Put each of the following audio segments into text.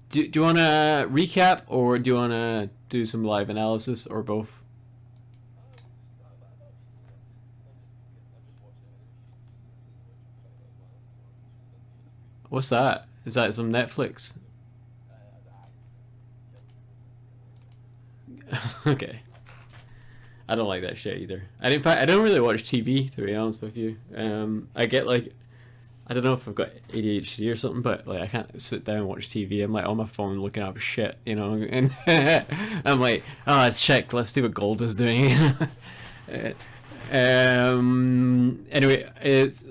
do you want to recap, or do you want to do some live analysis, or both? What's that? Is that some Netflix? Okay. I don't like that shit either. And in fact, I don't really watch TV, to be honest with you. I get like, I don't know if I've got ADHD or something, but like I can't sit down and watch TV. I'm like on my phone looking up shit, you know, and I'm like, oh, let's check, let's see what gold is doing. Anyway,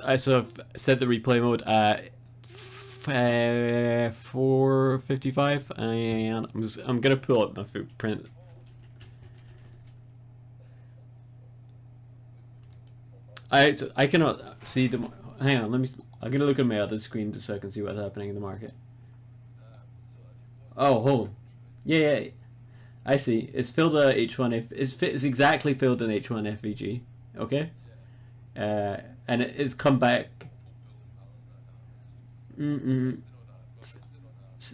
I sort of set the replay mode at 4:55, and I'm gonna pull up my footprint. I cannot see the. Hang on, let me. I'm gonna look at my other screen just so I can see what's happening in the market. Oh, hold. Yeah, yeah. I see. It's filled a H1F. It's exactly filled an H1 FVG. Okay. And it's come back.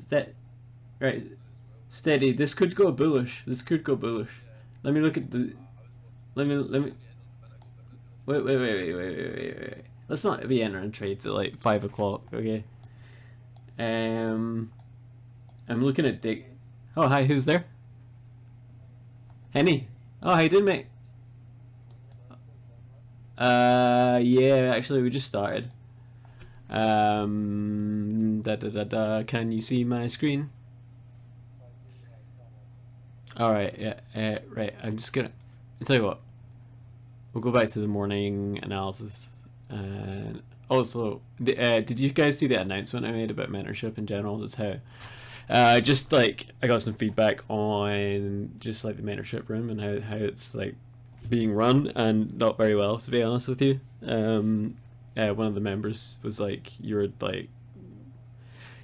That right. Steady. This could go bullish. This could go bullish. Let me look at the. Let me. Wait. Let's not be entering trades at like 5 o'clock, okay? I'm looking at Dick. Oh, hi, who's there? Henny. Oh, how you doing, mate? Yeah, actually, we just started. Can you see my screen? Alright, yeah, right, I'm just gonna. I'll tell you what. We'll go back to the morning analysis. And also, did you guys see the announcement I made about mentorship in general? Just how, just like I got some feedback on just like the mentorship room and how it's like being run, and not very well, to be honest with you. One of the members was like, "You're like,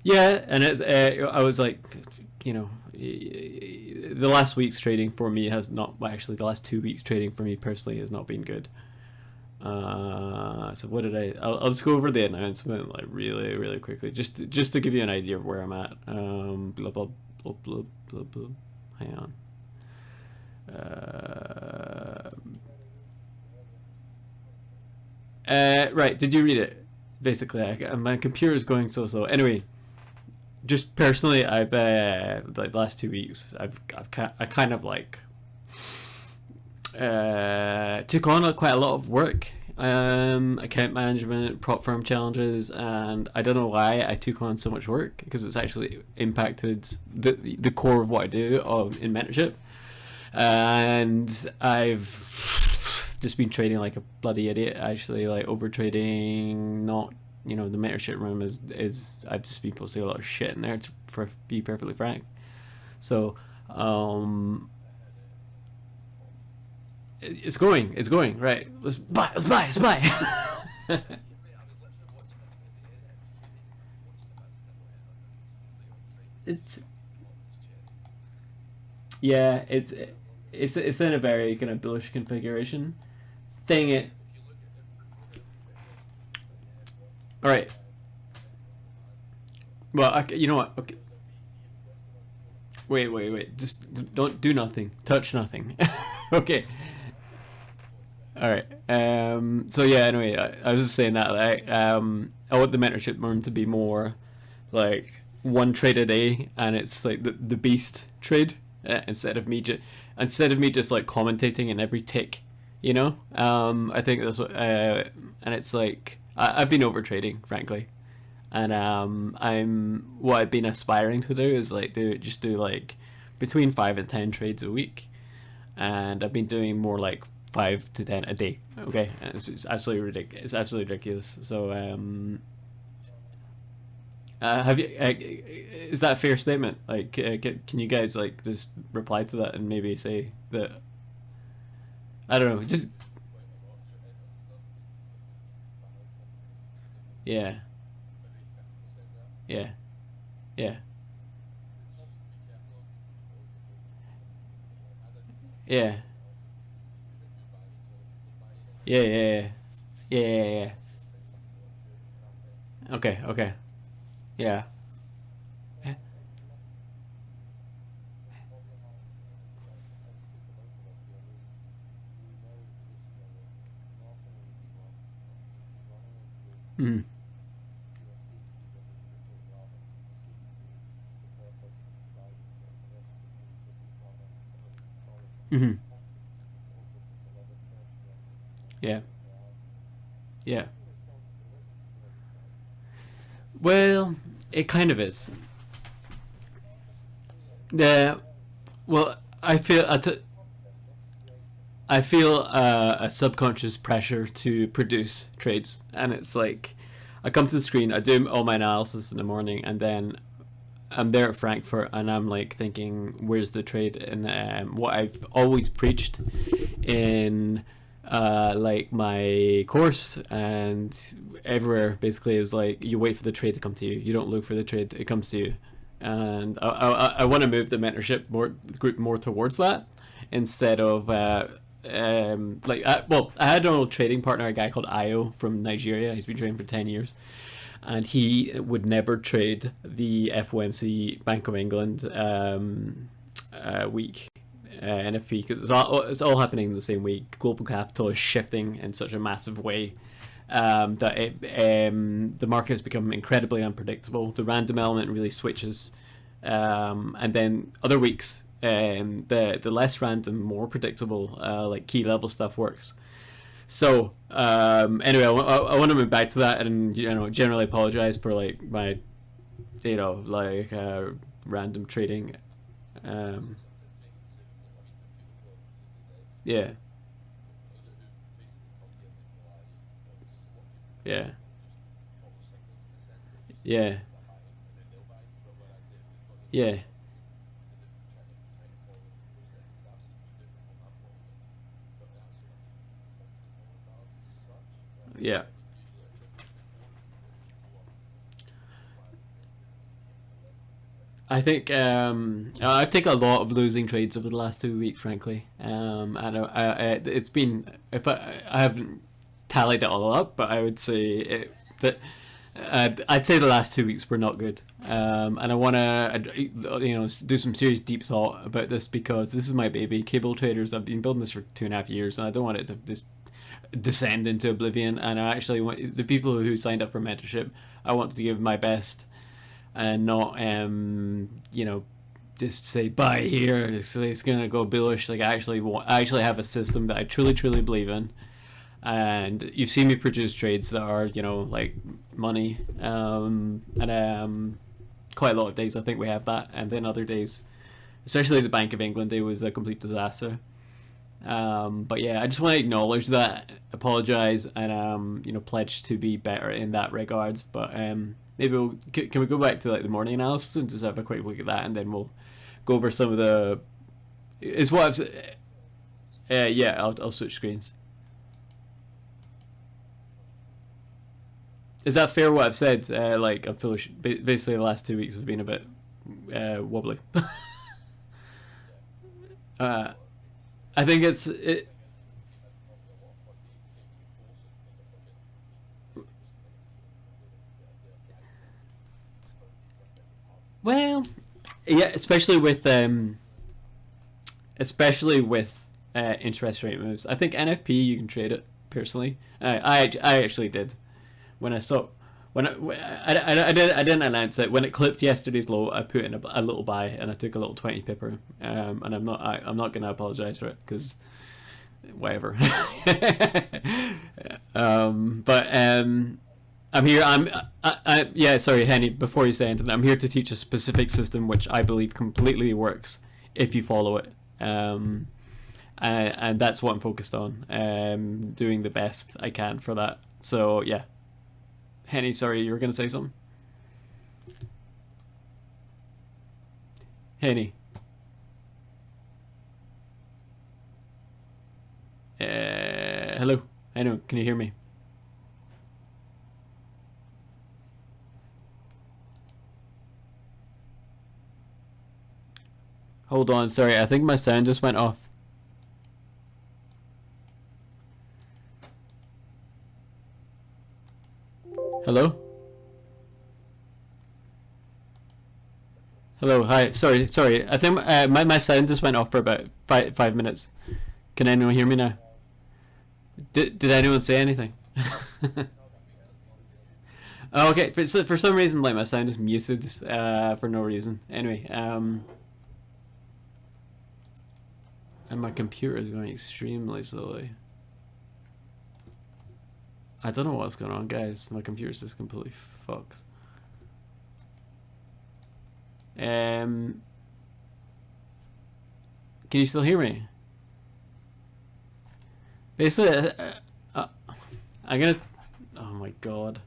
yeah," and it's I was like, you know, the last week's trading for me has not, well, actually the last 2 weeks trading for me personally has not been good. So what did I'll just go over the announcement like really quickly, just to give you an idea of where I'm at. Blah blah blah blah blah blah. Hang on. Right, did you read it? Basically, my computer is going so slow. Anyway, just personally, I've like the last 2 weeks, I kind of like took on quite a lot of work, account management, prop firm challenges, and I don't know why I took on so much work, because it's actually impacted the core of what I do in mentorship, and I've just been trading like a bloody idiot, actually, like over trading. Not, you know, the mentorship room is I've just been posting a lot of shit in there, to be perfectly frank. So it's going right. Let's buy. It's yeah, it's in a very kind of bullish configuration. Thing it. All right. Well, you know what? Okay. Wait. Just don't do nothing. Touch nothing. Okay. All right. So yeah. Anyway, I was just saying that I want the mentorship room to be more like one trade a day, and it's like the beast trade, instead of me just like commentating in every tick. You know. I think that's what. And it's like I've been over trading, frankly, and what I've been aspiring to do is like do like between 5 and 10 trades a week, and I've been doing more like 5 to 10 a day. Okay, and it's absolutely ridiculous. It's absolutely ridiculous. So have you? Is that a fair statement? Like, can you guys like just reply to that and maybe say that? I don't know. Just yeah, yeah, yeah, yeah, yeah. Okay. Yeah. Mm. Mm-hmm. Yeah. Yeah. Well, it kind of is. Yeah. Well, I feel a subconscious pressure to produce trades, and it's like I come to the screen, I do all my analysis in the morning, and then I'm there at Frankfurt, and I'm like thinking, where's the trade? And what I've always preached in like my course and everywhere basically is like you wait for the trade to come to you. You don't look for the trade; it comes to you. And I want to move the mentorship group more towards that instead of well, I had an old trading partner, a guy called Ayo from Nigeria. He's been trading for 10 years, and he would never trade the FOMC Bank of England week NFP because it's all happening in the same week. Global capital is shifting in such a massive way that the market has become incredibly unpredictable. The random element really switches, and then other weeks the less random, more predictable like key level stuff works. So anyway, I want to move back to that, and generally apologize for like my like random trading. Um, yeah, yeah, yeah, yeah, yeah. I think I've taken a lot of losing trades over the last 2 weeks, frankly. And it's been if I haven't tallied it all up, but I would say that I'd say the last 2 weeks were not good. And I want to do some serious deep thought about this because this is my baby. Cable traders. I've been building this for 2.5 years, and I don't want it to just descend into oblivion. And I actually want the people who signed up for mentorship. I want to give my best and not just say buy here. It's gonna go bullish. Like I actually have a system that I truly believe in, and you've seen me produce trades that are like money, and quite a lot of days I think we have that, and then other days, especially the Bank of England day was a complete disaster. But yeah, I just want to acknowledge that, apologize, and pledge to be better in that regards. But maybe can we go back to like the morning analysis and just have a quick look at that, and then we'll go over some of the. Is what I've said. Yeah, I'll switch screens. Is that fair? What I've said? Like I'm foolish. Basically, the last 2 weeks have been a bit wobbly. uh, I think it. Well, yeah, especially with interest rate moves. I think NFP you can trade it personally. I actually did when I saw when I didn't announce it when it clipped yesterday's low. I put in a little buy and I took a little 20 pipper. And I'm not gonna apologize for it because whatever. But I'm here. Yeah. Sorry, Henny. Before you say anything, I'm here to teach a specific system which I believe completely works if you follow it. And that's what I'm focused on. Doing the best I can for that. So yeah, Henny. Sorry, you were gonna say something. Henny. Hello. Hello. Can you hear me? Hold on, sorry, I think my sound just went off. Hello? Hello, hi, sorry. I think my sound just went off for about 5 minutes. Can anyone hear me now? Did anyone say anything? Oh, okay, for some reason, like my sound is muted for no reason. Anyway, and my computer is going extremely slowly. I don't know what's going on, guys. My computer's just completely fucked. Can you still hear me? Basically, I'm gonna. Oh my god.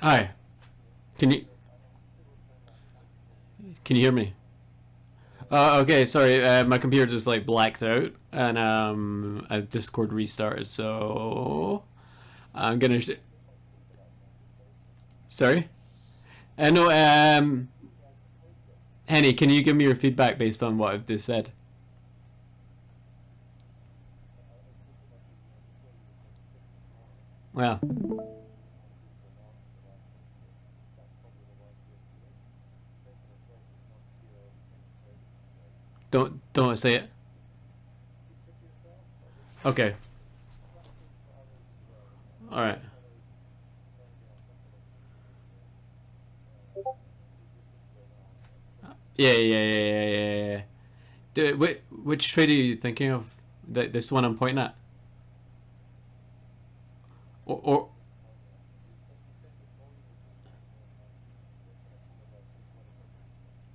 Hi. Can you hear me? Okay, sorry. My computer just like blacked out, and a Discord restarted. So I'm gonna. Sorry. No. Henny, can you give me your feedback based on what I've just said? Well, don't say it. Okay. All right. Yeah. Which trade are you thinking of? This one I'm pointing at? Or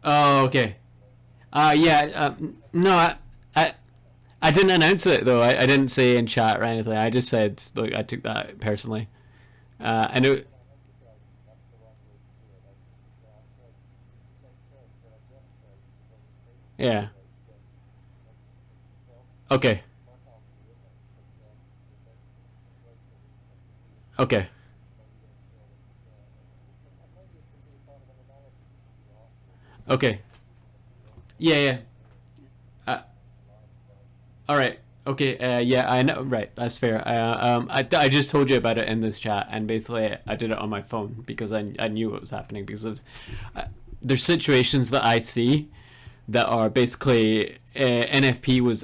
oh, okay. Yeah. No, I, I didn't announce it though. I didn't say in chat or anything. I just said, look, I took that personally. I know. Yeah. Okay. Okay. Okay. Yeah. Uh, all right. Okay. Yeah. I know. Right. That's fair. I just told you about it in this chat, and basically I did it on my phone because I knew what was happening because of, there's situations that I see that are basically NFP was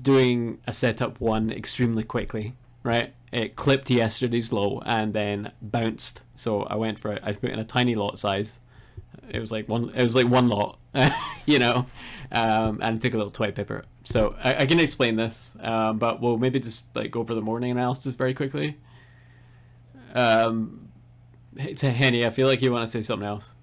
doing a setup one extremely quickly, right? It clipped yesterday's low and then bounced. So I went for it. I put in a tiny lot size. It was like one. It was like one lot, you know, and took a little toy paper. So I can explain this, but we'll maybe just like go over the morning analysis very quickly. Um, to Henny, I feel like you want to say something else.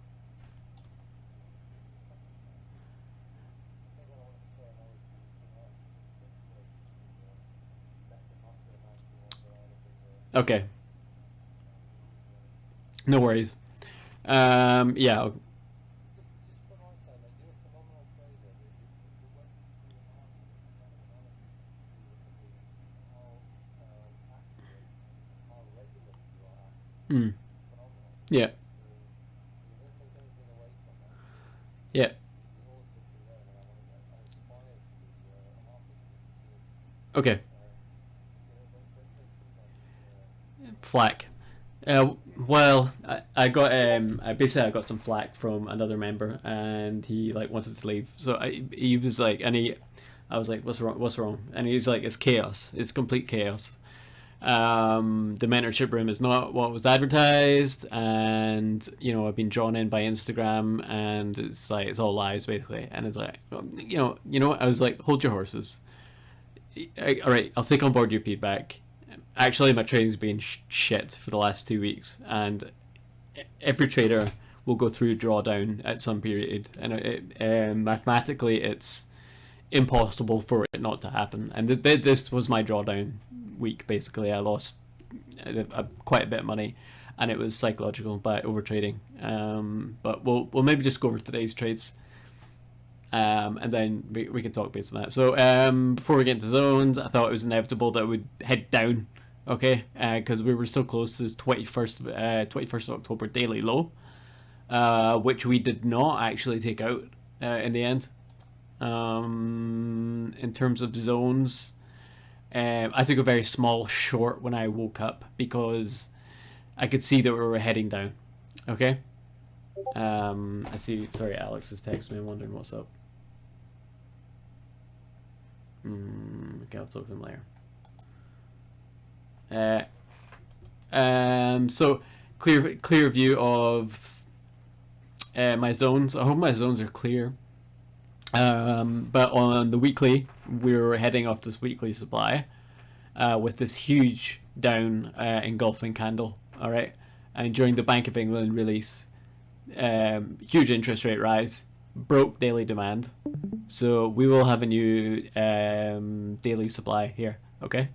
Okay, no worries. Yeah. Mm, yeah. Yeah. Okay. Flack. Well, I got I basically I got some flack from another member, and he like wanted to leave. So he was like, and he, I was like, what's wrong? What's wrong? And he's like, it's chaos. It's complete chaos. The mentorship room is not what was advertised, and you know, I've been drawn in by Instagram, and it's like it's all lies basically. And it's like, you know what? I was like, hold your horses. All right, I'll take on board your feedback. Actually, my trading's been shit for the last 2 weeks, and every trader will go through drawdown at some period, and mathematically, it's impossible for it not to happen. And this was my drawdown week. Basically, I lost quite a bit of money, and it was psychological by over trading. But we'll maybe just go over today's trades, and then we can talk based on that. So before we get into zones, I thought it was inevitable that it would head down. Okay, because we were so close to this 21st of October daily low, which we did not actually take out in the end. In terms of zones, I took a very small short when I woke up because I could see that we were heading down. Okay. I see. Sorry, Alex is texting me. I'm wondering what's up. Okay, I'll talk to him later. So clear view of my zones. I hope my zones are clear. But on the weekly, we're heading off this weekly supply with this huge down engulfing candle. All right, and during the Bank of England release, huge interest rate rise broke daily demand, so we will have a new daily supply here. Okay.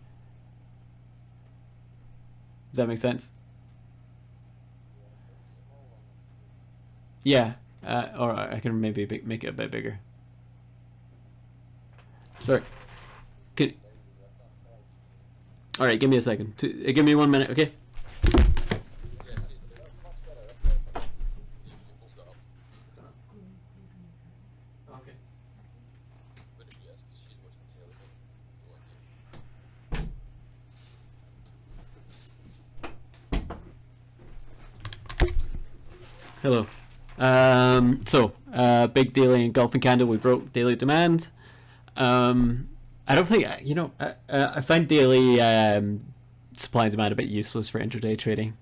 Does that make sense? Yeah, or I can maybe make it a bit bigger. Sorry. Can, all right, give me a second. Give me 1 minute, okay? Hello. Big daily engulfing candle. We broke daily demand. I don't think I find daily supply and demand a bit useless for intraday trading.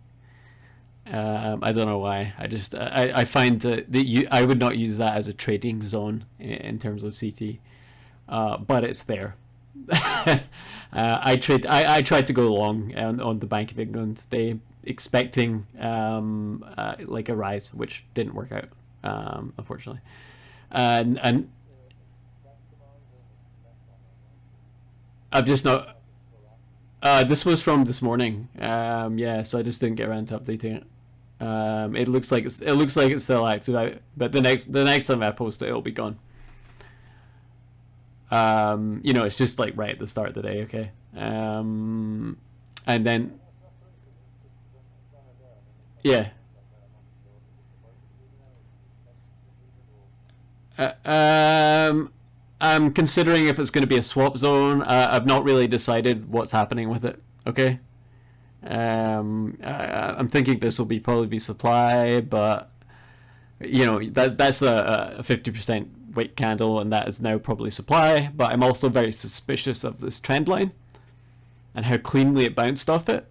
I don't know why. I find that I would not use that as a trading zone in terms of CT, but it's there. I tried to go long on the Bank of England today, expecting like a rise, which didn't work out, unfortunately. And I've just not. This was from this morning. Yeah, so I just didn't get around to updating it. It looks like it's still active, but the next time I post it, it'll be gone. It's just like right at the start of the day, okay. And then yeah. I'm considering if it's going to be a swap zone. I've not really decided what's happening with it. Okay. I'm thinking this will probably be supply, but that's a 50% weight candle, and that is now probably supply. But I'm also very suspicious of this trend line and how cleanly it bounced off it.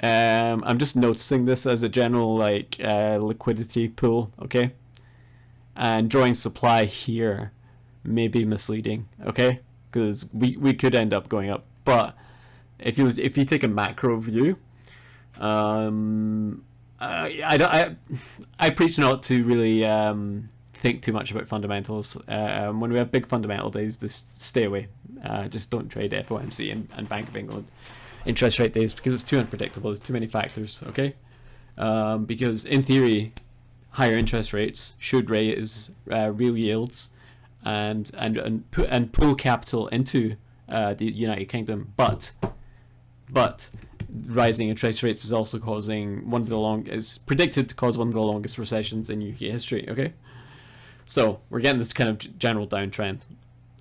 I'm just noticing this as a general liquidity pool. Okay. And drawing supply here may be misleading, okay? Because we could end up going up, but if you take a macro view, I preach not to really think too much about fundamentals. When we have big fundamental days, just stay away. Just don't trade FOMC and Bank of England interest rate days because it's too unpredictable. There's too many factors, okay? Because in theory, higher interest rates should raise real yields and pull capital into the United Kingdom, but rising interest rates is also causing is predicted to cause one of the longest recessions in UK history. Okay, so we're getting this kind of general downtrend,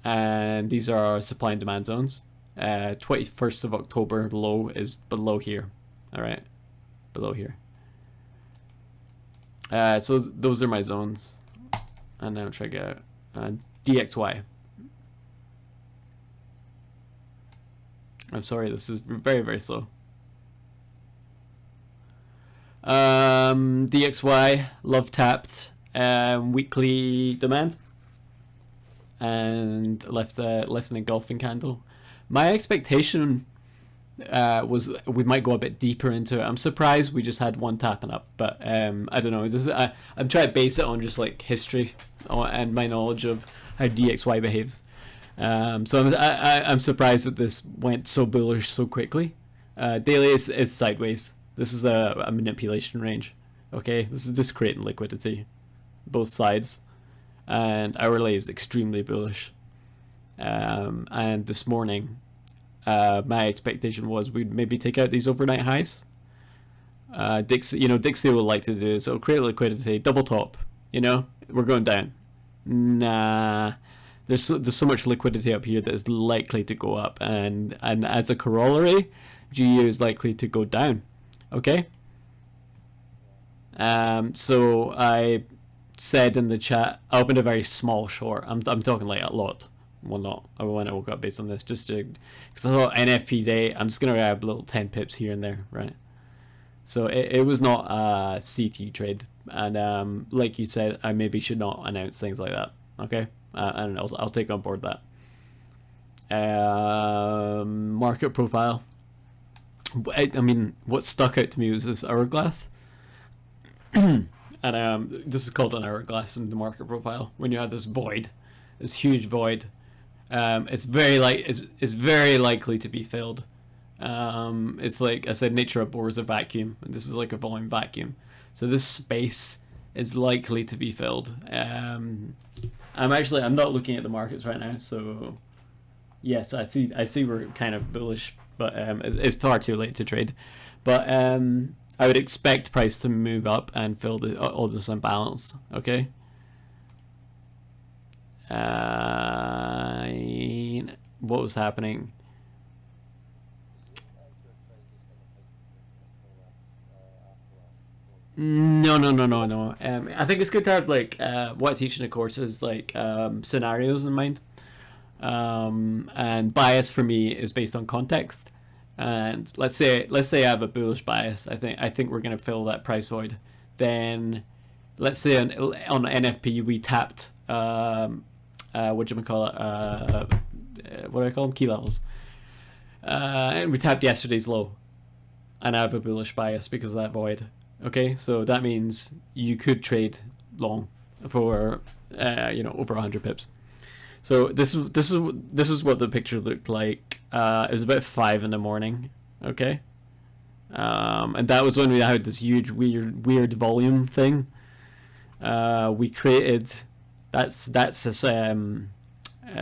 and these are our supply and demand zones. 21st of October low is below here. All right, below here. So those are my zones, and now try to get DXY. I'm sorry, this is very, very slow. DXY love tapped weekly demand and left an engulfing candle. My expectation was we might go a bit deeper into it. I'm surprised we just had one tapping up, but I don't know. I'm trying to base it on just like history and my knowledge of how DXY behaves. So I'm surprised that this went so bullish so quickly. Daily is sideways. This is a manipulation range. Okay, this is just creating liquidity, both sides, and hourly is extremely bullish. And this morning, my expectation was we'd maybe take out these overnight highs. Dixie will like to do this. It'll create liquidity, double top. We're going down. Nah, there's so much liquidity up here that is likely to go up, and as a corollary, GU is likely to go down. Okay. So I said in the chat, I opened a very small short. I'm talking like a lot. Well, not when I woke up based on this, just because I thought NFP day. I'm just gonna grab little 10 pips here and there, right? So it was not a CT trade, and like you said, I maybe should not announce things like that. Okay, and I'll take on board that. Market profile. I mean, what stuck out to me was this hourglass, and this is called an hourglass in the market profile. When you have this void, this huge void, it's very likely to be filled. It's like I said, nature abhors a vacuum, and this is like a volume vacuum. So this space is likely to be filled. I'm not looking at the markets right now, so yes, I see we're kind of bullish. But it's far too late to trade. But I would expect price to move up and fill all this imbalance. Okay. What was happening? No. I think it's good to have like what I teach in the course is like scenarios in mind. And bias for me is based on context. And let's say I have a bullish bias. I think we're gonna fill that price void. Then let's say on NFP we tapped what do you call it? What do I call them? Key levels. And we tapped yesterday's low, and I have a bullish bias because of that void. Okay, so that means you could trade long for over 100 pips. So this is what the picture looked like. It was about 5 in the morning. Okay, and that was when we had this huge weird volume thing. We created that's a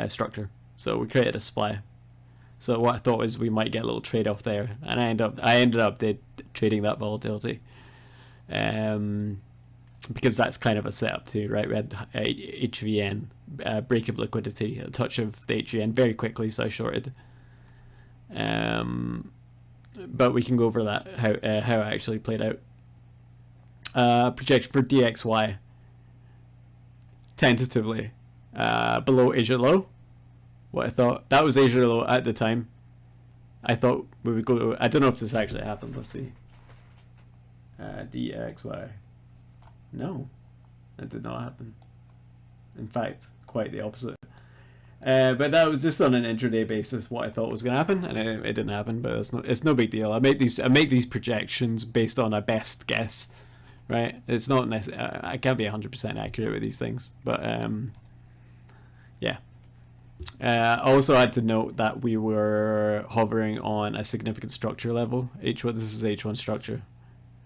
structure. So we created a supply. So what I thought was we might get a little trade off there, and I ended up trading that volatility. Because that's kind of a setup too, right? We had HVN, break of liquidity, a touch of the HVN very quickly, so I shorted. But we can go over that, how it actually played out. Projection for DXY, tentatively, below Asia low. What I thought, that was Asia low at the time. I thought we would go, I don't know if this actually happened, let's see. DXY. No, that did not happen. In fact, quite the opposite. But that was just on an intraday basis what I thought was going to happen, and it didn't happen. But it's no big deal. I make these projections based on a best guess, right? It's not I can't be 100% accurate with these things, but yeah. Also, I had to note that we were hovering on a significant structure level. H1. This is H1 structure.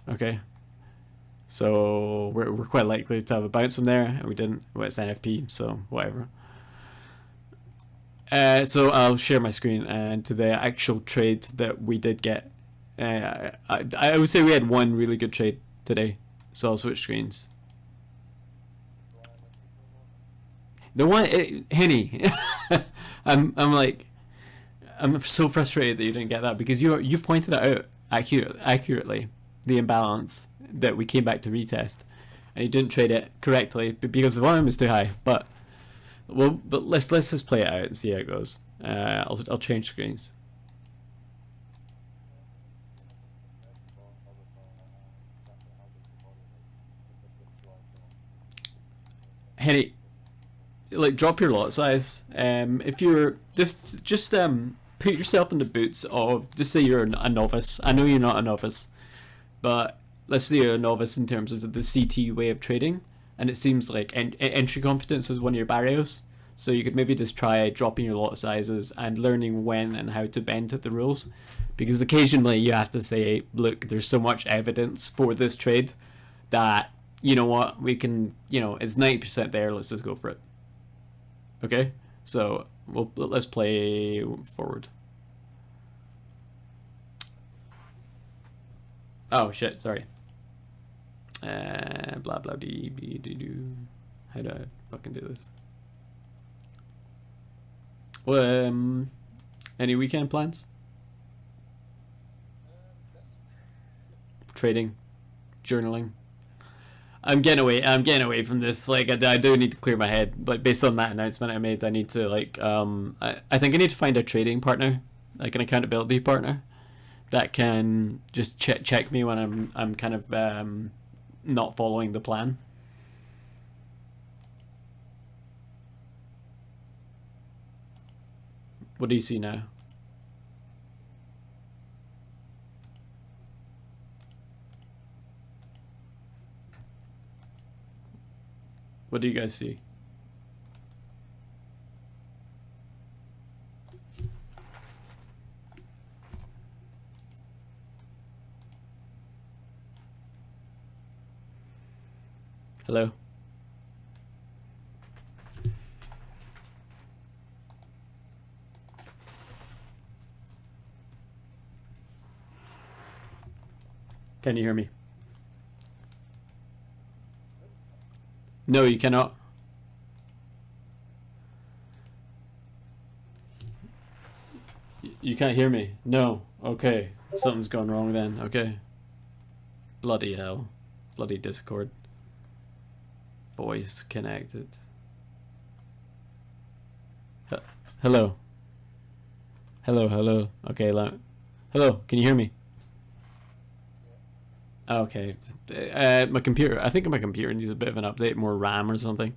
Okay. So we're quite likely to have a bounce from there, and we didn't. Well, it's NFP, so whatever. So I'll share my screen and to the actual trade that we did get. I would say we had one really good trade today, so I'll switch screens. The one, Henny, I'm so frustrated that you didn't get that, because you pointed it out accurately, the imbalance that we came back to retest, and you didn't trade it correctly because the volume was too high. But let's just play it out and see how it goes. I'll change screens. Henny, like drop your lot size. If you're just put yourself in the boots of, just say you're a novice. I know you're not a novice, but let's say you're a novice in terms of the CT way of trading, and it seems like entry confidence is one of your barriers. So you could maybe just try dropping your lot sizes and learning when and how to bend at the rules, because occasionally you have to say, look, there's so much evidence for this trade that, you know what, we can, you know, it's 90% there, let's just go for it. Okay, so let's play forward. Oh shit, sorry. Blah blah dee dee doo. How do I fucking do this? Well, any weekend plans? Trading, journaling. I'm getting away from this. Like, I do need to clear my head. Like, based on that announcement I made, I need to, like, I think I need to find a trading partner, like an accountability partner, that can just check me when I'm kind of not following the plan. What do you see now? What do you guys see? Hello? Can you hear me? No, you cannot. You can't hear me? No. Okay. Something's gone wrong then. Okay. Bloody hell. Bloody Discord. Voice connected. Hello. Hello. Okay, hello, can you hear me? Okay. My computer, I think my computer needs a bit of an update, more RAM or something.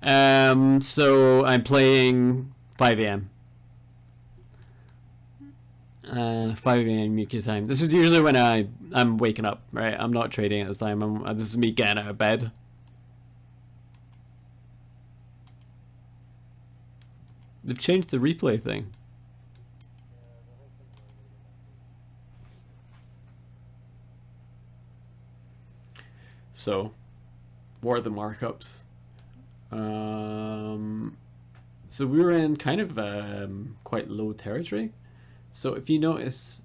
So I'm playing 5 a.m. 5 a.m. UK time. This is usually when I'm waking up, right? I'm not trading at this time. This is me getting out of bed. They've changed the replay thing. So, what are the markups? So we were in kind of quite low territory. So if you notice,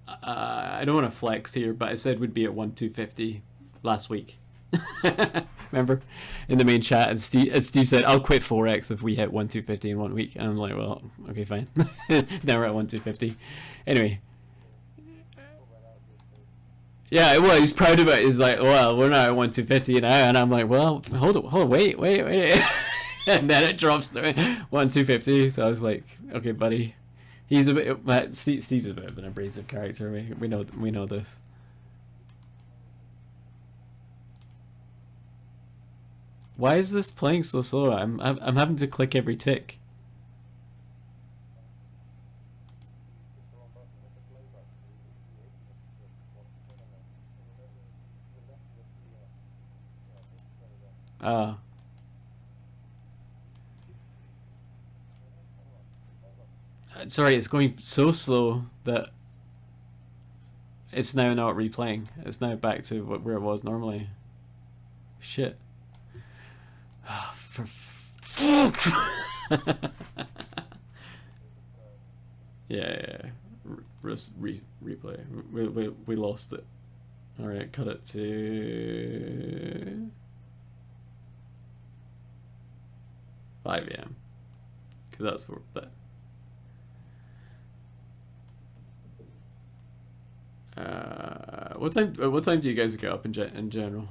I don't want to flex here, but I said we'd be at 1,250 last week. Remember, in the main chat, as Steve said, I'll quit forex if we hit 1,250 in 1 week. And I'm like, well, okay, fine. Now we're at 1,250. Anyway. Yeah, well, he's proud of it. He's like, well, we're not at 1,250 now, and I'm like, well, hold on, wait. And then it drops to 1,250. So I was like, okay, buddy. He's a bit. Steve's a bit of an abrasive character. We know this. Why is this playing so slow? I'm having to click every tick. Sorry, it's going so slow that it's now not replaying. It's now back to where it was normally. Shit. Oh, for fuck. Yeah. Replay. We lost it. All right, cut it to 5 a.m. because that's where that. What time do you guys get up in general?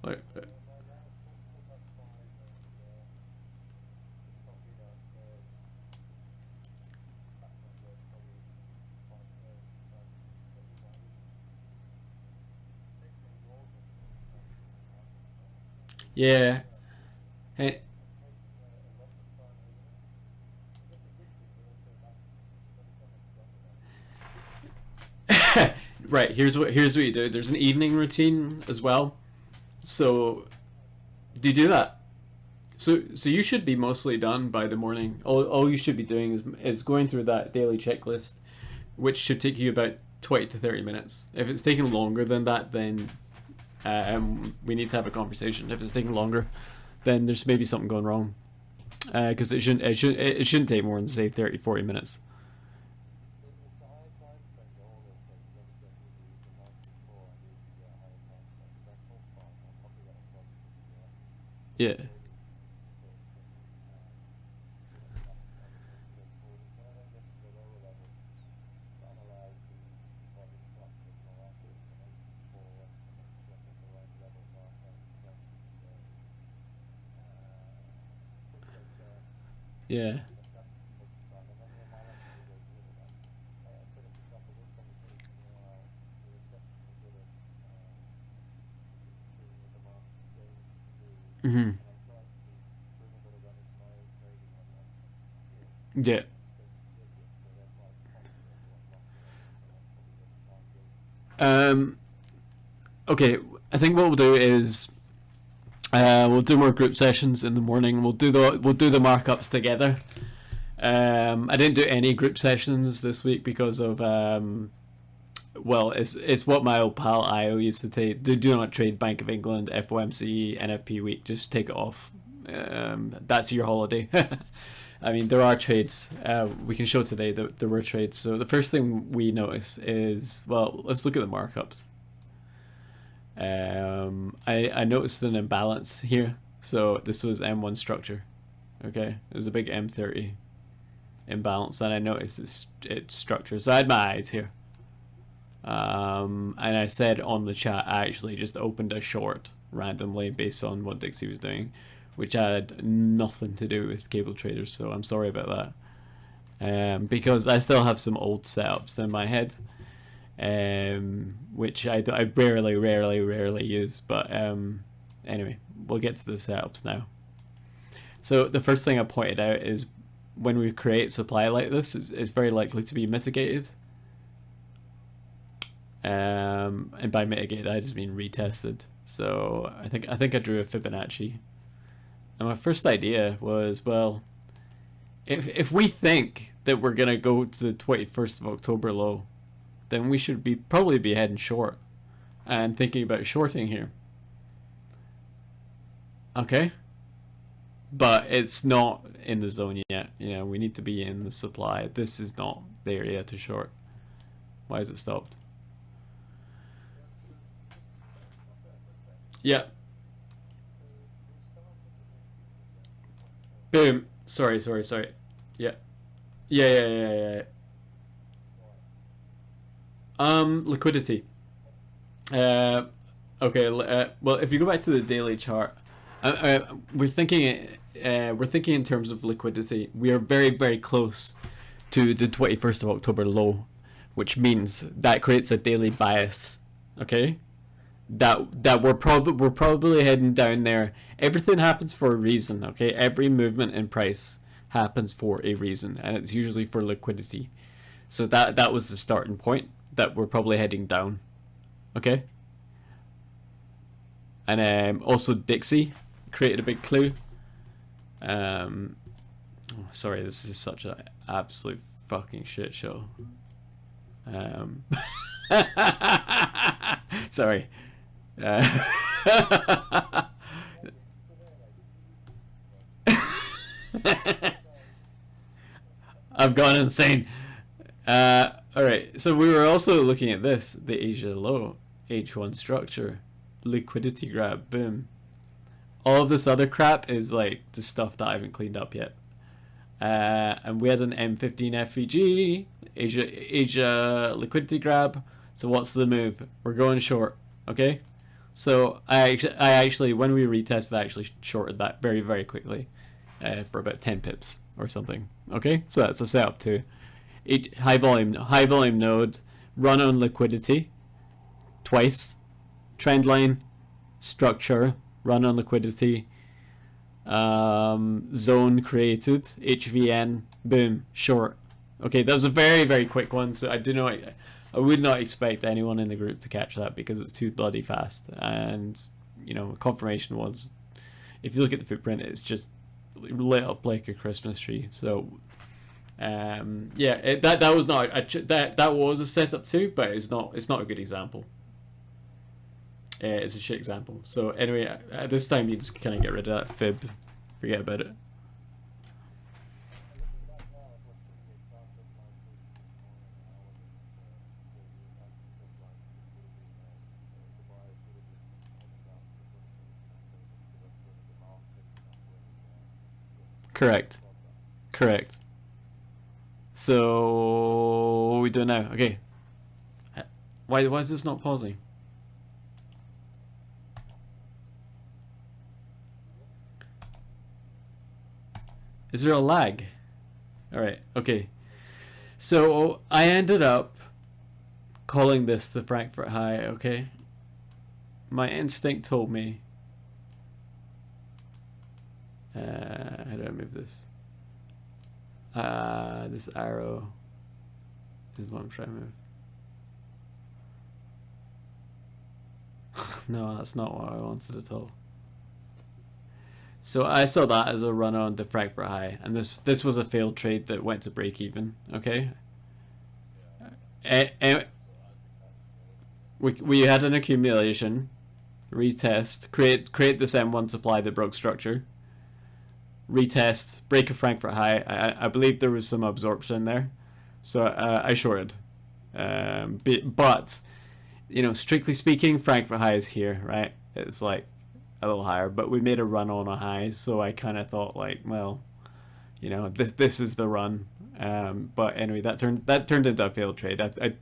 Like. Yeah. Eh, right. Here's what you do. There's an evening routine as well. So do you do that? So you should be mostly done by the morning. All you should be doing is going through that daily checklist, which should take you about 20 to 30 minutes. If it's taking longer than that, then we need to have a conversation. If it's taking longer, then there's maybe something going wrong. Because it shouldn't take more than say 30, 40 minutes. Yeah. Yeah. Hmm. Yeah. Um. Okay. I think what we'll do is we'll do more group sessions in the morning. We'll do the markups together. I didn't do any group sessions this week because of well, it's what my old pal Io used to take. Do not trade Bank of England, FOMC, NFP week. Just take it off. That's your holiday. I mean, there are trades. We can show today that there were trades. So the first thing we notice is, well, let's look at the markups. I noticed an imbalance here. So this was M1 structure. Okay, there's a big M30 imbalance, and I noticed its structure. So I had my eyes here. And I said on the chat, I actually just opened a short randomly based on what Dixie was doing, which had nothing to do with cable traders. So I'm sorry about that. Because I still have some old setups in my head, which I rarely use. But anyway, we'll get to the setups now. So the first thing I pointed out is when we create supply like this, it's very likely to be mitigated. And by mitigated, I just mean retested. So I think I drew a Fibonacci, and my first idea was, well, if we think that we're gonna go to the 21st of October low, then we should probably be heading short and thinking about shorting here. Okay, but it's not in the zone yet. You know, we need to be in the supply. This is not the area to short. Why is it stopped? Yeah. Boom. Sorry. Yeah. Yeah. Liquidity. Okay. Well, if you go back to the daily chart, we're thinking. We're thinking in terms of liquidity. We are very, very close to the 21st of October low, which means that creates a daily bias. Okay. That we're probably heading down there. Everything happens for a reason. Okay. Every movement in price happens for a reason, and it's usually for liquidity. So that was the starting point, that we're probably heading down. Okay. And also Dixie created a big clue. Sorry, this is such an absolute fucking shit show. Sorry. I've gone insane. Alright, so we were also looking at this, the Asia low, H1 structure, liquidity grab, boom. All of this other crap is like the stuff that I haven't cleaned up yet. And we had an M15 FVG, Asia liquidity grab. So what's the move? We're going short, okay? So I actually, when we retested, I actually shorted that very, very quickly for about 10 pips or something. Okay, so that's a setup too. High volume node, run on liquidity, twice, trend line, structure, run on liquidity, zone created, HVN, boom, short. Okay, that was a very, very quick one, so I would not expect anyone in the group to catch that because it's too bloody fast. And, you know, confirmation was, if you look at the footprint, it's just lit up like a Christmas tree. So, yeah, that was not that was a setup too, but it's not a good example. It's a shit example. So anyway, at this time you just kind of get rid of that fib, forget about it. Correct. Correct. So what are we doing now? Okay. Why is this not pausing? Is there a lag? Alright, okay. So I ended up calling this the Frankfurt high, okay? My instinct told me. How do I move this? This arrow is what I'm trying to move. No, that's not what I wanted at all. So I saw that as a run on the Frankfurt high, and this was a failed trade that went to break even. Okay. We had an accumulation, retest, create this M1 supply that broke structure. Retest, break a Frankfurt high. I believe there was some absorption there, so I shorted. But you know, strictly speaking, Frankfurt high is here, right? It's like a little higher, but we made a run on a high, so I kind of thought like, well, you know, this is the run. But anyway, that turned into a failed trade. I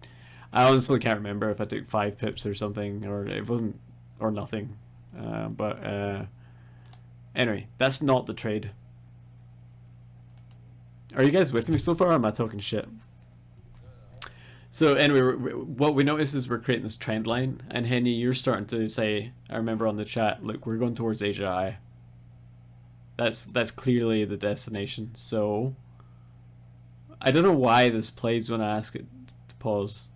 honestly can't remember if I took 5 pips or something, or it wasn't, or nothing. But anyway, that's not the trade. Are you guys with me so far, or am I talking shit? So anyway, what we notice is we're creating this trend line, and Henny, you're starting to say, I remember on the chat, look, we're going towards Asia high. That's clearly the destination. So I don't know why this plays when I ask it to pause.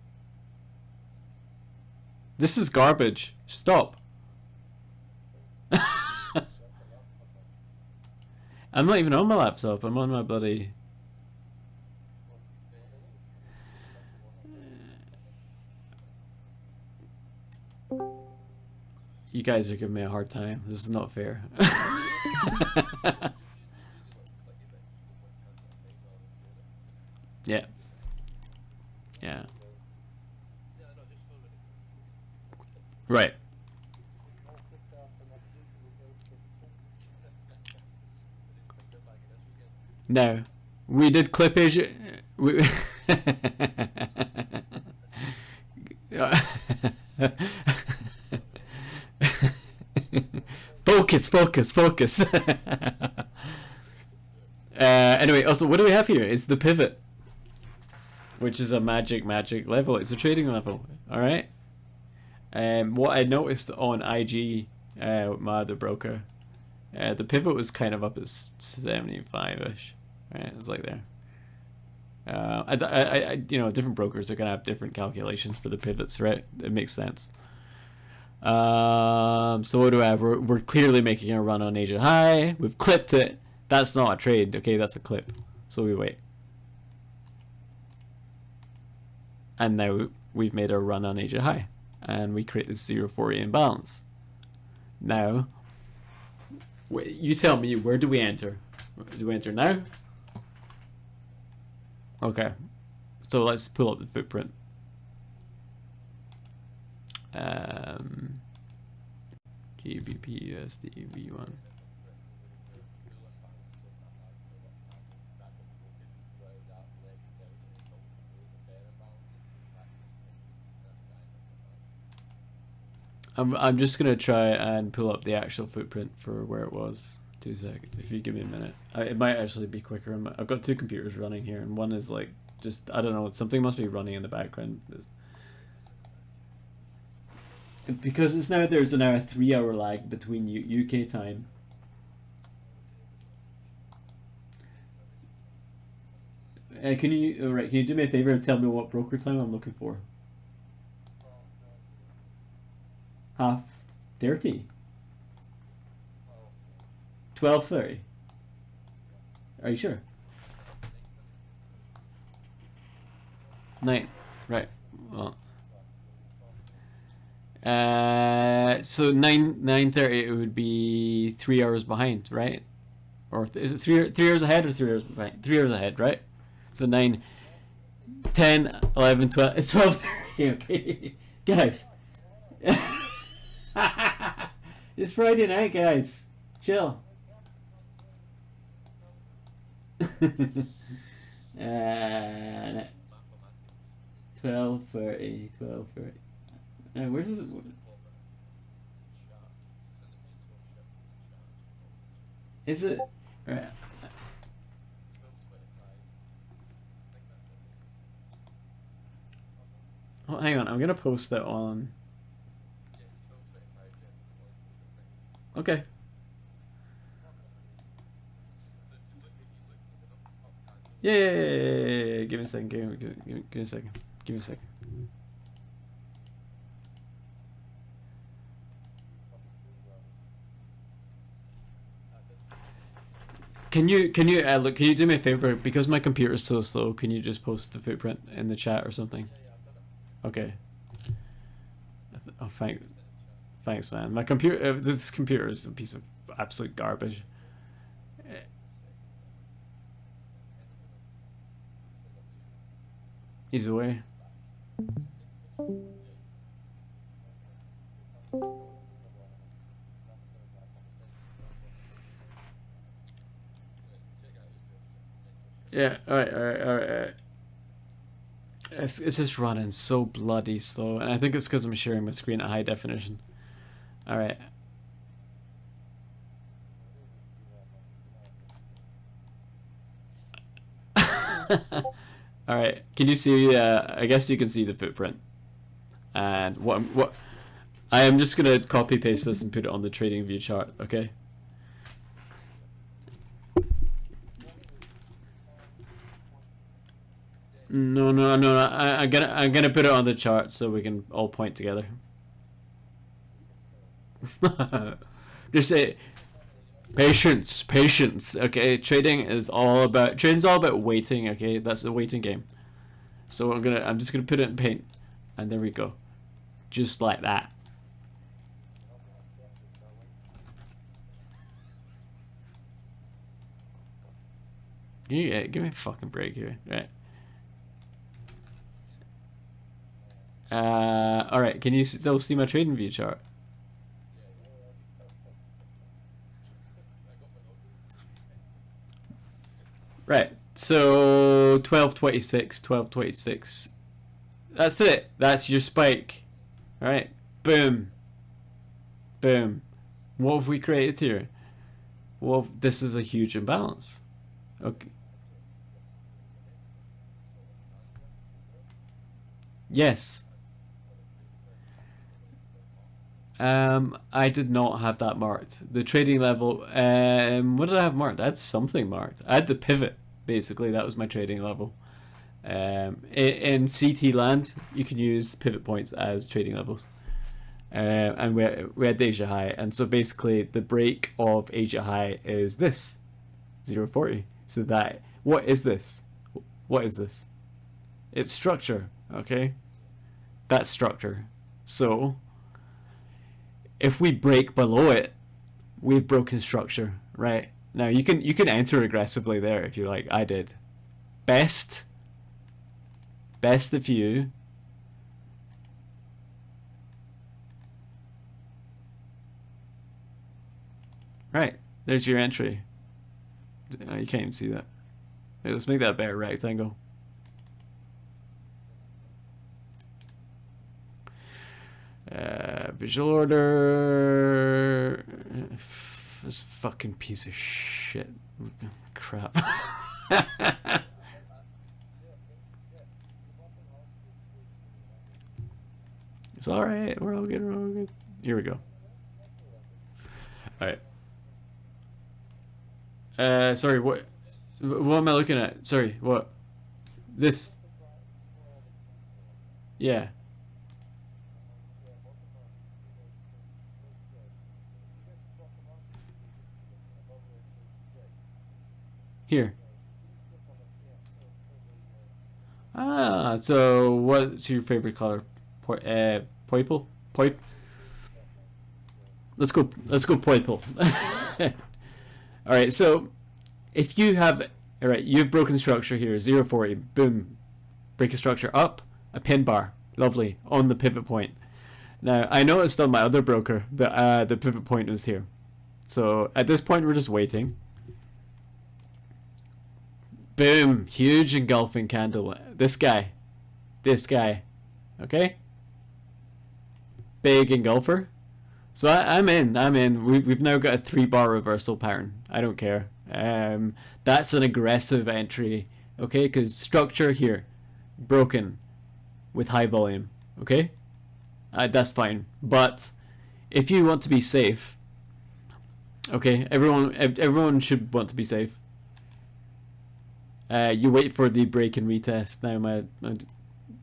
This is garbage. Stop. I'm not even on my laptop. I'm on my bloody... You guys are giving me a hard time. This is not fair. Yeah. Yeah. Right. No. We did clip Asia. Focus. Anyway, also, what do we have here? It's the pivot, which is a magic level. It's a trading level. All right. What I noticed on IG, my other broker, the pivot was kind of up at 75-ish. Right, it was like there. You know, different brokers are gonna have different calculations for the pivots, right? It makes sense. So what do I have? We're clearly making a run on Asia high. We've clipped it. That's not a trade. Okay, that's a clip. So we wait. And now we've made a run on Asia high, and we create this 0.40 imbalance. Now, you tell me, where do we enter? Do we enter now? Okay, so let's pull up the footprint. GBP USD V1. I'm just gonna try and pull up the actual footprint for where it was. 2 seconds. If you give me a minute, it might actually be quicker. I've got 2 computers running here, and one is like just, I don't know, something must be running in the background. because it's now there's now a 3-hour lag between UK time. Can you do me a favor and tell me what broker time I'm looking for? 30. 12:30. Are you sure? 9. Right. Well. So 9:30 it would be 3 hours behind, right? Or is it 3 hours ahead or 3 hours behind? 3 hours ahead, right? So 9, 10, 11, 12. It's 12:30. Okay, guys. It's Friday night, guys. Chill. 12:30. 12:30. Where does it? Is it? Right. Oh, hang on. I'm gonna post that on. Okay. Yeah. Give me a second. Give me a second. Give me a second. Can you look? Can you do me a favor? Because my computer is so slow. Can you just post the footprint in the chat or something? Okay. Oh, thanks, man. My computer. This computer is a piece of absolute garbage. He's away. Yeah, alright. It's just running so bloody slow, and I think it's because I'm sharing my screen at high definition. Alright. Alright, can you see, I guess you can see the footprint. And what I am just gonna copy paste this and put it on the trading view chart, okay? No. I'm gonna put it on the chart so we can all point together. Just say patience. Okay, trading's all about waiting. Okay, that's the waiting game. So I'm just gonna put it in paint, and there we go, just like that. Yeah, give me a fucking break here, right? Alright, can you still see my trading view chart? Right, so 12.26. That's it. That's your spike. Alright, boom. What have we created here? Well, this is a huge imbalance. Okay. Yes. I did not have that marked. The trading level, what did I have marked? I had something marked. I had the pivot, basically. That was my trading level. In CT land, you can use pivot points as trading levels. And we had the Asia high. And so basically, the break of Asia high is this, 0.40. So what is this? What is this? It's structure, okay? That's structure. So if we break below it, we've broken structure, right? Now you can enter aggressively there if you like. I did. Best of you. Right, there's your entry. No, you can't even see that. Hey, let's make that a better rectangle. Visual order. This fucking piece of shit. Crap. It's all right. We're all good. We're all good. Here we go. All right. Sorry. What am I looking at? Sorry. What? This. Yeah. Here. Ah. So what's your favorite color? Purple. Poip. Let's go. Let's go purple. All right. So if you have, all right, you've broken structure here. 0.40. Boom. Break a structure up. A pin bar. Lovely. On the pivot point. Now I noticed on my other broker that the pivot point was here. So at this point we're just waiting. Boom. Huge engulfing candle. This guy. Okay. Big engulfer. So I'm in. We've now got a 3-bar reversal pattern. I don't care. That's an aggressive entry. Okay, because structure here broken with high volume. Okay, that's fine. But if you want to be safe, okay, everyone should want to be safe. You wait for the break and retest. Now my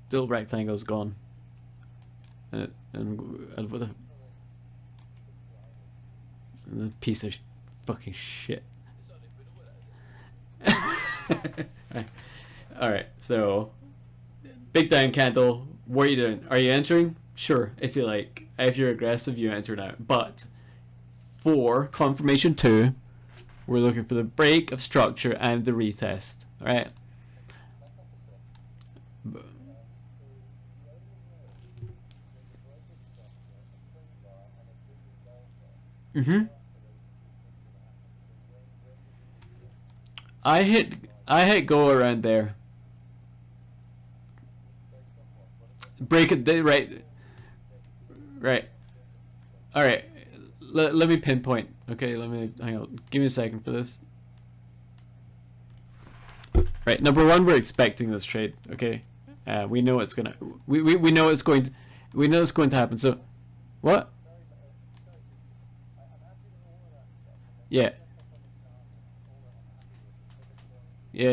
little rectangle's gone. And what the piece of fucking shit. Alright, so big down candle. What are you doing? Are you entering? Sure, if you like. If you're aggressive, you enter now. But for confirmation 2, we're looking for the break of structure and the retest. Alright. I hit go around there. Break it right. All right. Let me pinpoint. Okay, let me hang on. Give me a second for this. Right, number one, we're expecting this trade. Okay, we know it's gonna. We know it's going to. We know it's going to happen. So, what? Yeah. Yeah.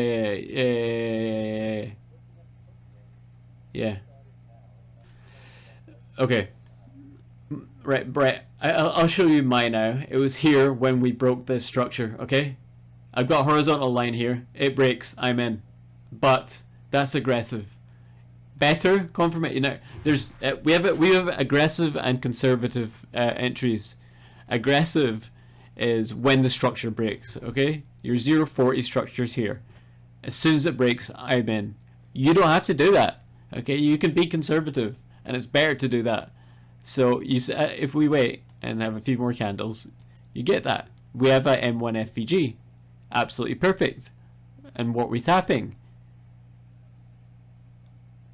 Okay. Right. I'll show you mine now. It was here when we broke this structure. Okay. I've got a horizontal line here. It breaks. I'm in. But that's aggressive. Better confirmation. You know, there's we have aggressive and conservative entries. Aggressive is when the structure breaks. Okay, your 0.40 structures here. As soon as it breaks, I'm in. You don't have to do that. Okay, you can be conservative, and it's better to do that. So if we wait and have a few more candles, you get that. We have a M1 FVG. Absolutely perfect. And what we tapping?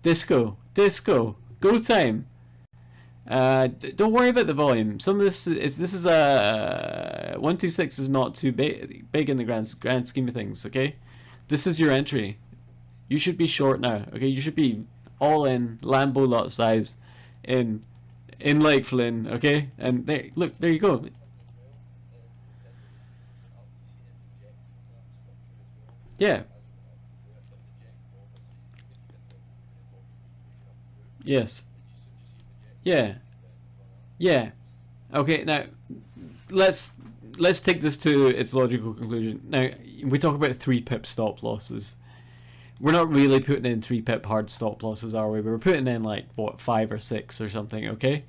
Disco, go time. Don't worry about the volume. Some of this is a 126 is not too big in the grand scheme of things. Okay, this is your entry. You should be short now. Okay, you should be all in Lambo lot size in Lake Flynn. Okay, and there you go. Yeah. Yes. Yeah. Yeah. Okay, now let's take this to its logical conclusion. Now we talk about 3-pip stop losses. We're not really putting in 3-pip hard stop losses, are we? We're putting in like what 5 or 6 or something. Okay.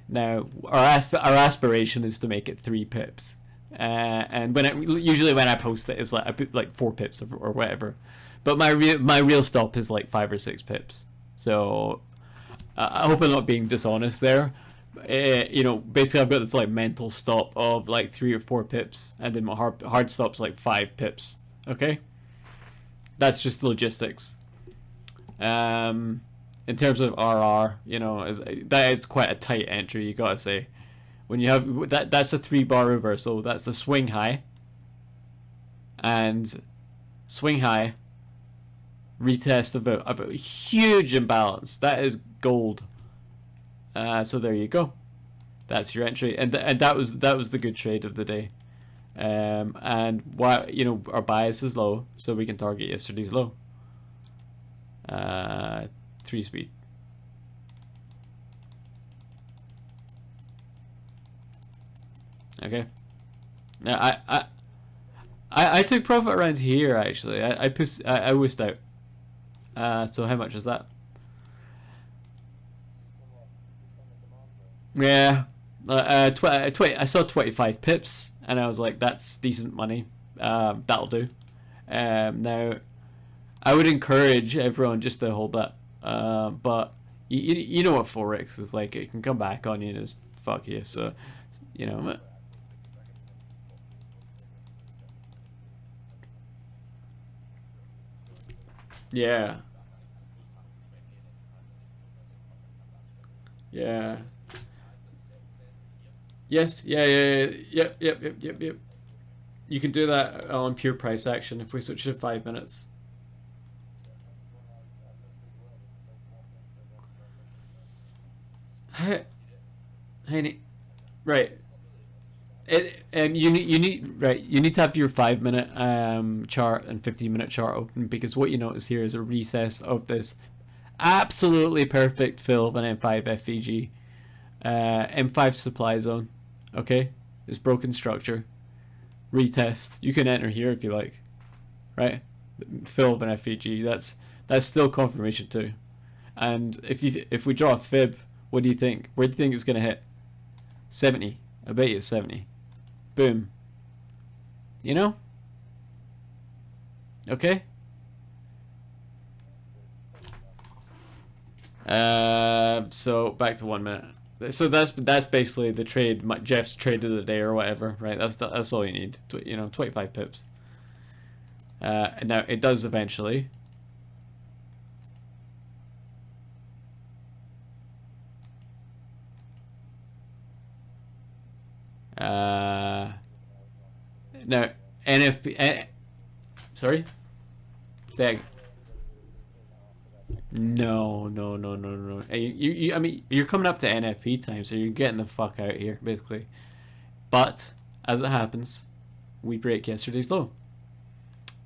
Now our aspiration is to make it 3 pips. And usually when I post it, it's like I put like 4 pips or whatever. But my real stop is like 5 or 6 pips. So I hope I'm not being dishonest there. You know, basically I've got this like mental stop of like 3 or 4 pips, and then my hard stop's like 5 pips. Okay, that's just logistics. In terms of RR, you know, that is quite a tight entry. You gotta say, when you have that's a 3-bar reversal. That's a swing high, and swing high. Retest of a huge imbalance. That is gold. So there you go. That's your entry, and that was the good trade of the day. And why, you know, our bias is low, so we can target yesterday's low. 3 speed. Okay. Now I took profit around here actually. I whisked out. So how much is that? Yeah. I saw 25 pips and I was like, that's decent money. That'll do. Now I would encourage everyone just to hold that. But you know what forex is like. It can come back on you and just fuck you. So, you know. Yeah. Yeah. Yes. Yeah. Yeah. Yeah. Yep. You can do that on pure price action if we switch to 5 minutes. Hey, right. You need to have your 5 minute chart and 15-minute chart open, because what you notice here is a recess of this absolutely perfect fill of an M5 FVG, M5 supply zone. Okay, this broken structure. Retest. You can enter here if you like, right? Fill of an FVG. That's still confirmation too. And if we draw a fib, what do you think? Where do you think it's gonna hit? 70. I bet you it's 70. Boom. You know? Okay. So back to 1 minute. So that's basically the trade, Jeff's trade of the day or whatever, right? That's all you need. You know, 25 pips. And now it does eventually. No, NFP. Sorry. Say. No. I mean, you're coming up to NFP time, so you're getting the fuck out here, basically. But as it happens, we break yesterday's low,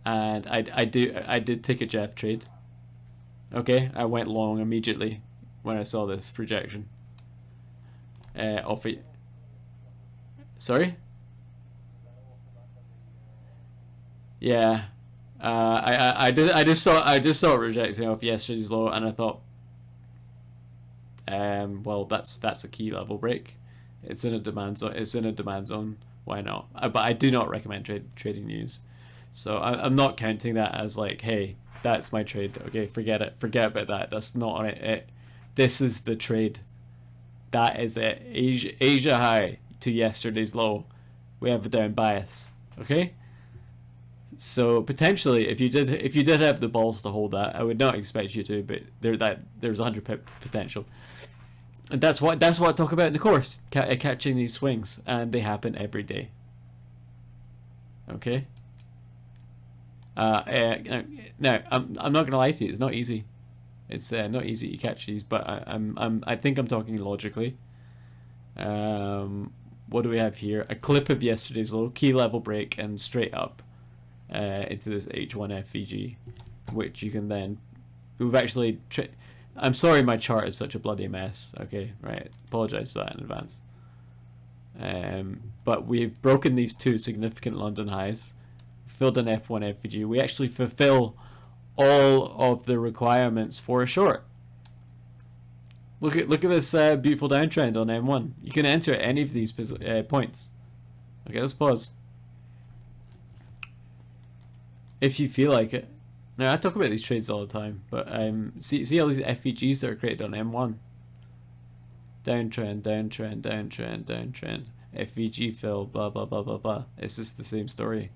and I did take a Jeff trade. Okay, I went long immediately when I saw this projection. Off it. Sorry. Yeah. I just saw it rejecting off yesterday's low, and I thought, well, that's a key level break. It's in a demand zone. It's in a demand zone. Why not? But I do not recommend trading news. So I'm not counting that as like, hey, that's my trade. Okay, forget it. Forget about that. That's not it. This is the trade. That is it. Asia high to yesterday's low. We have a down bias. Okay. So potentially, if you did have the balls to hold that, I would not expect you to, but there's 100 pip potential, and that's what I talk about in the course, catching these swings, and they happen every day. Okay. Now I'm not gonna lie to you, it's not easy. It's not easy to catch these, but I think I'm talking logically. What do we have here? A clip of yesterday's low, key level break, and straight up. Into this H1 FVG, which you can then, we've actually, I'm sorry my chart is such a bloody mess, okay, right, apologize for that in advance. But we've broken these two significant London highs, filled an F1 FVG. We actually fulfill all of the requirements for a short. Look at this beautiful downtrend on M1. You can enter at any of these points. Okay, let's pause. If you feel like it. Now I talk about these trades all the time, but see all these FVGs that are created on M1. Downtrend, FVG fill, blah blah blah blah blah. It's just the same story.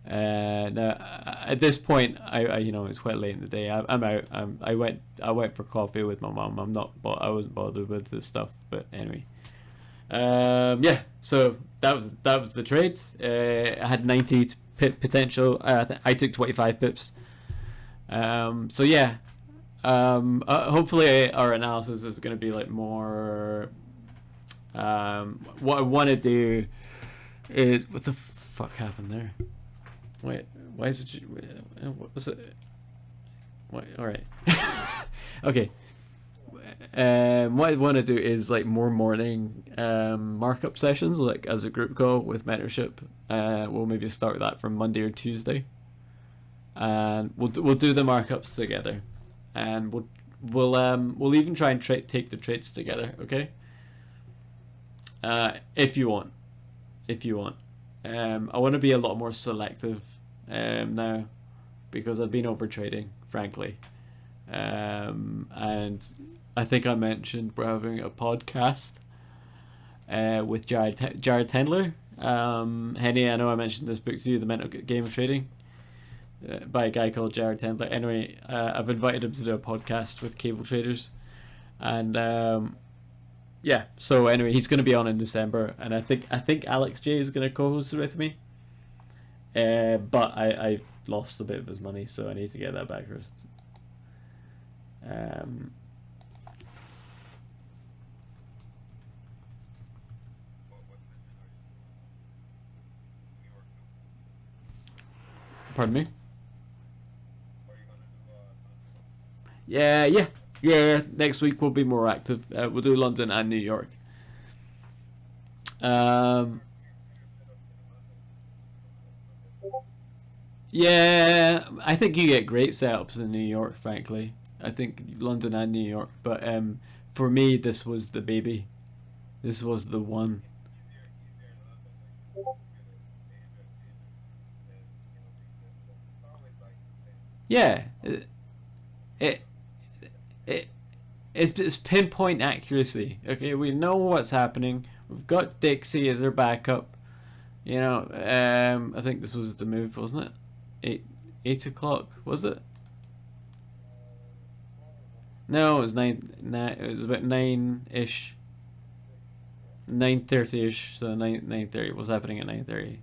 Now at this point, I you know, it's quite late in the day. I'm out. I went for coffee with my mum. I wasn't bothered with this stuff, but anyway. Yeah. So that was the trades. I had 90 pip potential. I took 25 pips. So yeah, Hopefully our analysis is going to be like more. What I want to do is, what the fuck happened there? Wait, why is it? What was it? What? All right. Okay. What I want to do is like more morning markup sessions, like as a group call with mentorship. We'll maybe start that from Monday or Tuesday, and we'll do the markups together, and we'll even try and take the trades together. Okay. If you want, I want to be a lot more selective now, because I've been over trading, frankly. And I think I mentioned we're having a podcast with Jared Tendler. Henny, I know I mentioned this book to you, The Mental Game of Trading, by a guy called Jared Tendler. Anyway, I've invited him to do a podcast with cable traders, and yeah. So anyway, he's going to be on in December, and I think Alex J is going to co-host with me. But I lost a bit of his money, so I need to get that back first. Pardon me? Yeah. Next week we'll be more active. We'll do London and New York. Yeah, I think you get great setups in New York, frankly. I think London and New York, but for me, this was the baby. This was the one. Yeah, it, it it's pinpoint accuracy. Okay, we know what's happening. We've got Dixie as our backup. You know, I think this was the move, wasn't it? 8 o'clock, was it? No, it was nine. It was about 9-ish, 9:30-ish. So 9:30. What's happening at 9:30?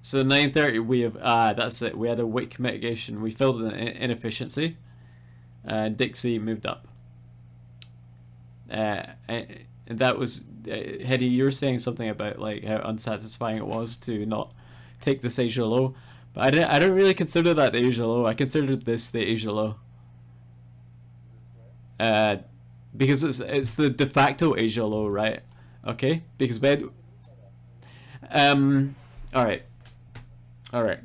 So 9:30, we have that's it. We had a wick mitigation. We filled an inefficiency, and Dixie moved up. And that was Hedy. You were saying something about like how unsatisfying it was to not take this Asia low, but I don't really consider that the Asia low. I considered this the Asia low. Uh, because it's the de facto Asia low, right? Okay, because we had all right. All right.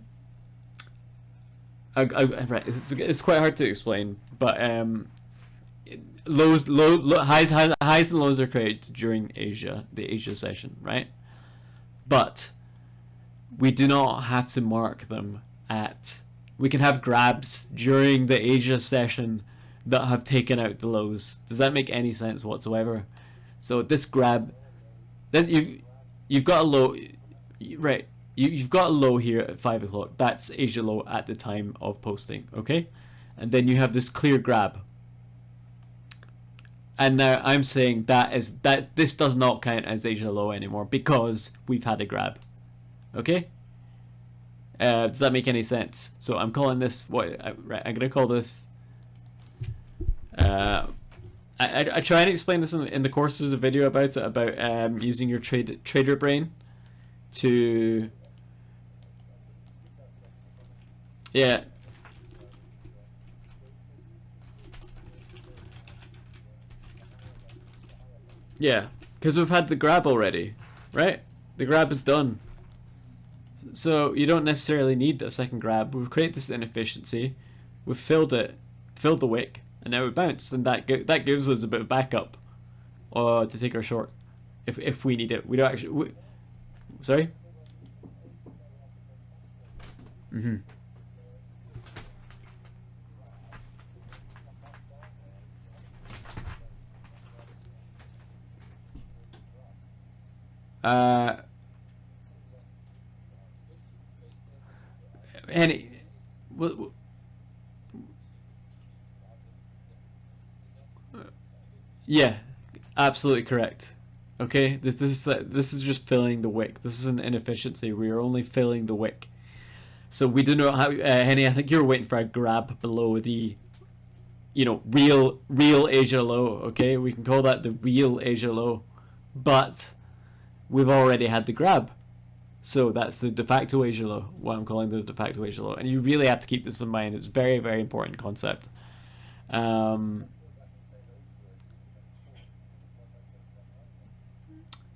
Right. It's quite hard to explain, but highs and lows are created during the Asia session, right? But we do not have to mark them at. We can have grabs during the Asia session that have taken out the lows. Does that make any sense whatsoever? So this grab, then you've got a low, right? You've got a low here at 5 o'clock. That's Asia low at the time of posting, okay? And then you have this clear grab. And now I'm saying that this does not count as Asia low anymore because we've had a grab, okay? Does that make any sense? So I'm calling this right? I'm gonna call this. I try and explain this in the course. There's a video about it, about using your trader brain to. Yeah. Yeah, because we've had the grab already, right? The grab is done. So you don't necessarily need a second grab. We've created this inefficiency. We've filled the wick, and now we bounce, and that gives us a bit of backup, to take our short, if we need it. We don't actually. Sorry. Mhm. Uh, and yeah, absolutely correct. Okay, this is just filling the wick. This is an inefficiency. We are only filling the wick. So we do know how, Henny, I think you were waiting for a grab below the, you know, real Asia low. Okay, we can call that the real Asia low, but we've already had the grab. So that's the de facto Asia low, what I'm calling the de facto Asia low. And you really have to keep this in mind. It's a very, very important concept.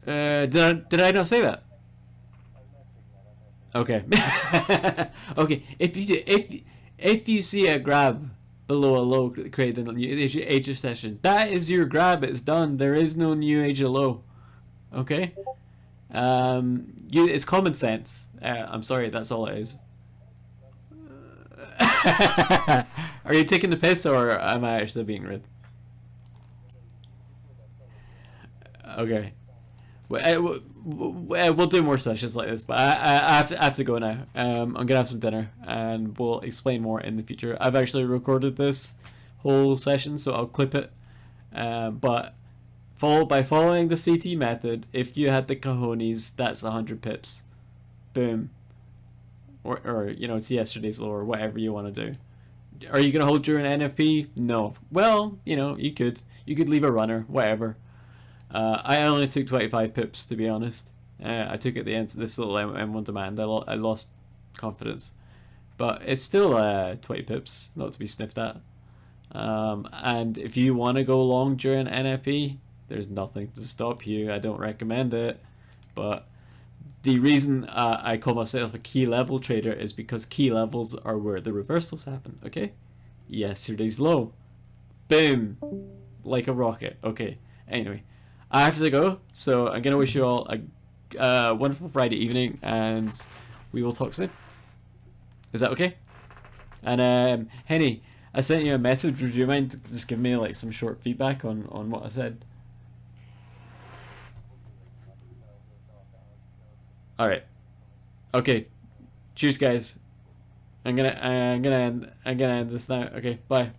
Did I not say that? Okay. Okay. If you see a grab below a low created in the new Asia session, that is your grab. It's done. There is no new Asia low. Okay. It's common sense. I'm sorry. That's all it is. Are you taking the piss, or am I actually being rude? Okay. We'll do more sessions like this, but I have to go now. I'm gonna have some dinner, and we'll explain more in the future. I've actually recorded this whole session, so I'll clip it. But by following the CT method, if you had the cojones, that's 100 pips. Boom. Or you know, it's yesterday's low, or whatever you want to do. Are you gonna hold during NFP? No. Well, you know, you could leave a runner, whatever. I only took 25 pips, to be honest. I took at the end of this little M1 demand. I lost confidence, but it's still 20 pips, not to be sniffed at. And if you want to go long during NFP, there's nothing to stop you. I don't recommend it, but the reason I call myself a key level trader is because key levels are where the reversals happen. Okay, yesterday's low, boom, like a rocket. Okay, anyway, I have to go, so I'm gonna wish you all a wonderful Friday evening, and we will talk soon. Is that okay? And Henny, I sent you a message. Would you mind just giving me like some short feedback on what I said? All right. Okay. Cheers, guys. I'm gonna end this now. Okay. Bye.